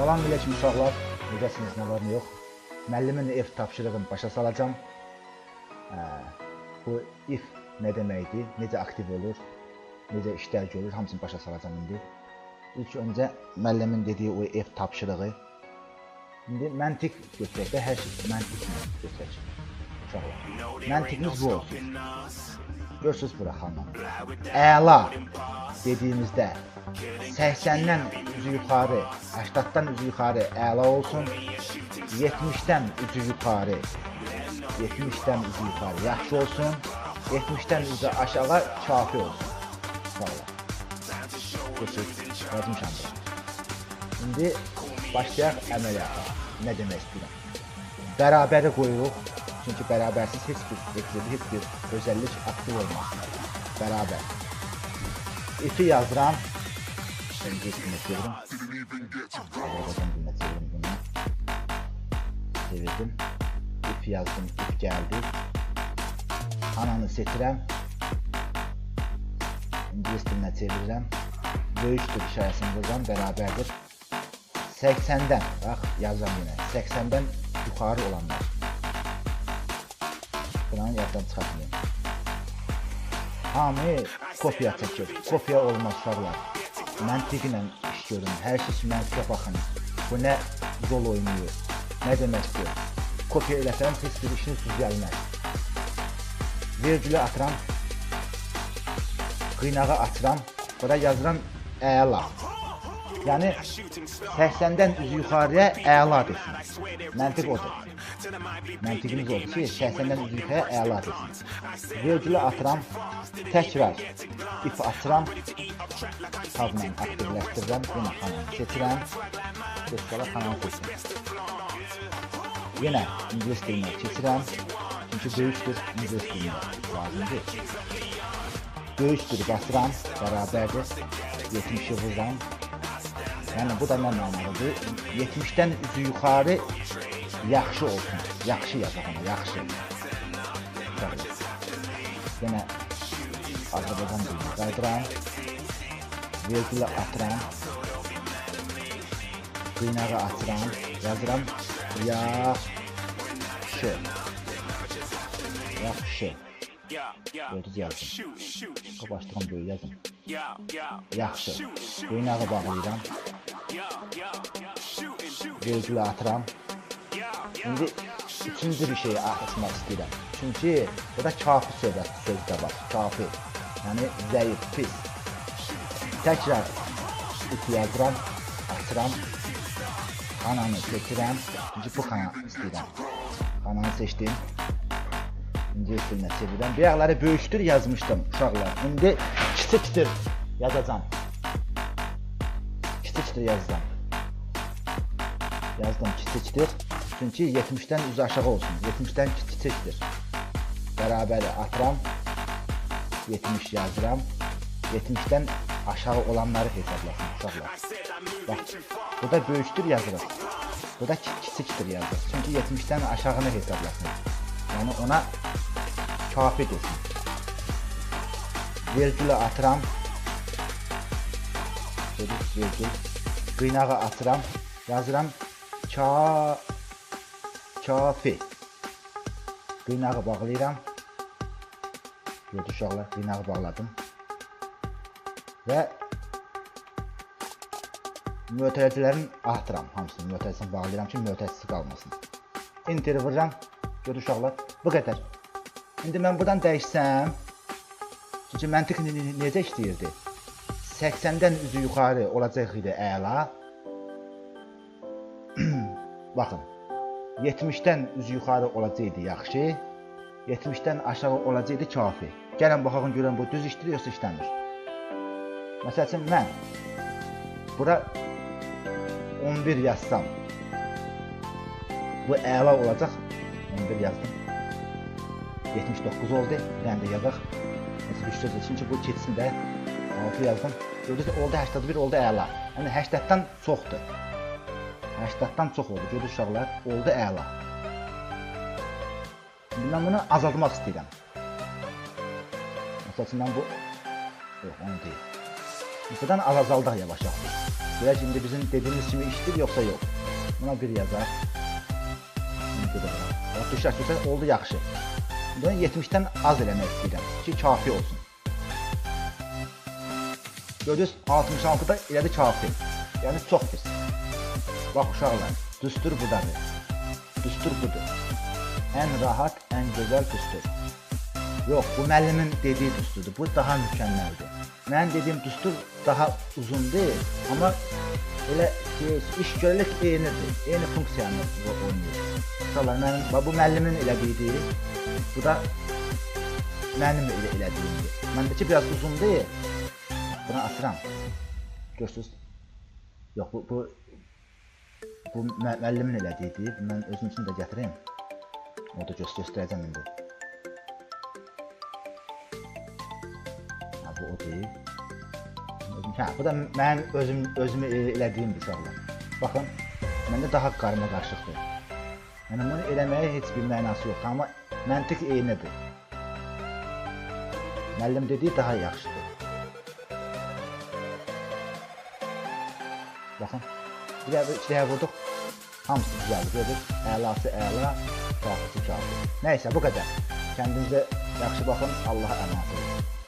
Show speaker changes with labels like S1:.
S1: Salam aleyküm uşaqlar, necəsiniz, nə var, nə yox? Müəllimin ev tapşırığını başa salacağım. Bu if nə deməkdir, necə aktiv olur, necə işlər görür, hamısını başa salacağım indi. İlk öncə müəllimin dediyi o ev tapşırığı. İndi məntiq götürək də, hər şey məntiqlə götürək. Uşaqlar, məntiqimiz bu olsun. Görürsünüz bura xanım. Əla dediyimizdə 80-dən üzü yuxarı, 80-dan üzü yuxarı əla olsun. 70-dən üzü yuxarı, 70-dən üzü yuxarı yaxşı olsun. 70-dən üzü aşağı kafi olsun. Görürsünüz, yazmışam da. İndi başlayaq əməliyyata. Nə demək istəyirəm? Bərabəri qoyuruq. Çünki bərabərsiz heç bir özəllik aktiv olmaz. Bərabər. İfi yazıram. İngiliz dilinə çevirim. Azərbaycan dilinə çevirim bunu. Çevirdim. İf yazdım, if gəldi. Ananı seçirəm. İngiliz dilinə çevirirəm. Böyükdür işarəsini yazıram, bərabərdir. 80-dən, bax yazıram yenə. 80-dən yuxarı olanlar. Buranı yaddan çıxartmayın. Hamı kopya çəkir. Kopya olmaz uşaqlar. Məntiqlə iş görün. Hər şey məntiqə baxın. Bu nə rol oynayır? Nə deməkdir? Kopya eləsəm heç bir işiniz düz gəlməz. Vergülü atıram. Qıynağı açıram. Burada yazıram əla. Yəni 80-dən üzü yuxarıya əla desin. Məntiq odur. Məntiqimiz odur ki, 80-dən üzü yuxarıya əla desin. Vergülü atıram. Təkrar if açıram. Tabla aktivləşdirirəm. Yenə xananı seçirəm. Göstərə xananı seçirəm. Yenə İngiliz dilinə keçirəm. Çünki böyükdür İngiliz dilinə lazımdır. Böyükdür basıram. Bərabərdir. 70'i vururam. Yəni bu da nə mənalıdır? 70-dən üzü yuxarı yaxşı olsun. Yaxşı yazaq ona, yaxşı. Yenə Azərbaycan dilinə qaydıram. Vergülü atıram. Qıynağı açıram. Yazıram. Yaxşı. Yaxşı. Gördünüz yazdım. Qabaşdığım böyük yazdım. Yaxşı. Qıynağı bağlayıram. Vergülü atıram. İndi üçüncü bir şeyi açmaq istəyirəm. Çünki burada kafi sözdə var. Kafi. Yəni zəif, pis. Təkrar if yazıram. Açıram. Xananı seçirəm. Çünki bu xana istəyirəm. Xananı seçdim. İngiliz dilinə çevirəm. Bayaqları böyükdür yazmışdım uşaqlar. İndi kiçikdir yazacağım. Kiçikdir yazacağım. Yazdım kiçikdir. Çünki 70-dən üzü aşağı olsun. 70-dən kiçikdir. Bərabəri atıram. 70 yazıram. 70-dən aşağı olanları hesablasın uşaqlar. Bax, burada böyükdür yazırıq. Burada kiçikdir yazırıq. Çünki 70-dən aşağını hesablasın. Yəni ona kafi desin. Vergülü atıram. Vergül. Qıynağı atıram. Yazıram. Kafi. Qıynağı bağlayıram. Gördük uşaqlar, qıynağı bağladım. Və mötərizələrin atıram. Hamısını mötərizəsini bağlayıram ki, mötərizsiz qalmasın. Enter vururam. Gördük uşaqlar, bu qədər. İndi mən buradan dəyişsəm, çünki məntiq necə işləyirdi? 80-dən üzü yuxarı olacaq idi əla. Baxın, 70-dən üzü yuxarı olacaqdı yaxşı, 70-dən aşağı olacaqdı kafi. Gəlin baxın görən bu düz işləyir yoxsa işləmir. Məsəl üçün mən bura 11 yazsam, bu əla olacaq. 11 yazdım. 79 oldu. Bir dənə də yazaq. Məsələn, 3 söz çünki bu keçsin də 6 yazdım. Gördünüz, oldu 81, oldu əla. Yəni 80-dan çoxdur. 80-dan çox oldu. Gördünüz uşaqlar, oldu əla. Şimdi mən bunu azaltmaq istəyirəm. Məsəl üçün mən bu... Yox, onu deyil. Buradan azaldaq yavaş-yavaş. Görək indi bizim dediyimiz kimi işdir yoxsa yox. Buna bir yazaq. Düşək oldu yaxşı. Bunu 70-dən az eləmək istəyirəm ki, kafi olsun. Gördünüz, 66-da elədi kafi. Yəni çox pis. Bax uşaqlar, düstur budadır. Düstur budur. Ən rahat, ən gözəl düstur. Yox, bu müəllimin dediyi düsturdur. Bu daha mükəmməldir. Mənim dediyim düstur daha uzun deyil, amma elə iş görülük eynidir. Eyni funksiyanı oynayır. Uşaqlar, bu müəllimin elədiyidir. Bu da mənim elədiyimdir. Məndəki biraz uzun deyil. Buna atıram. Görürsünüz? Yox, bu müəllimin elədiyidir. Mən özüm üçün də gətireyim. O da göstərəcəm indi. Bu o deyil. Bu da mənim özümü elədiyimdir uşaqlar. Baxın, məndə daha qarma qarışıqdır. Yəni bunu eləməyə heç bir mənası yoxdur, amma məntiq eynidir. Müəllim dediyi daha yaxşıdır. Baxın, bir dəfə vurduq, hamısı düzəldi, gördük, əlası əla, kafisi kafi. Nəysə, bu qədər. Kəndinizə yaxşı baxın, Allaha əmanət olun.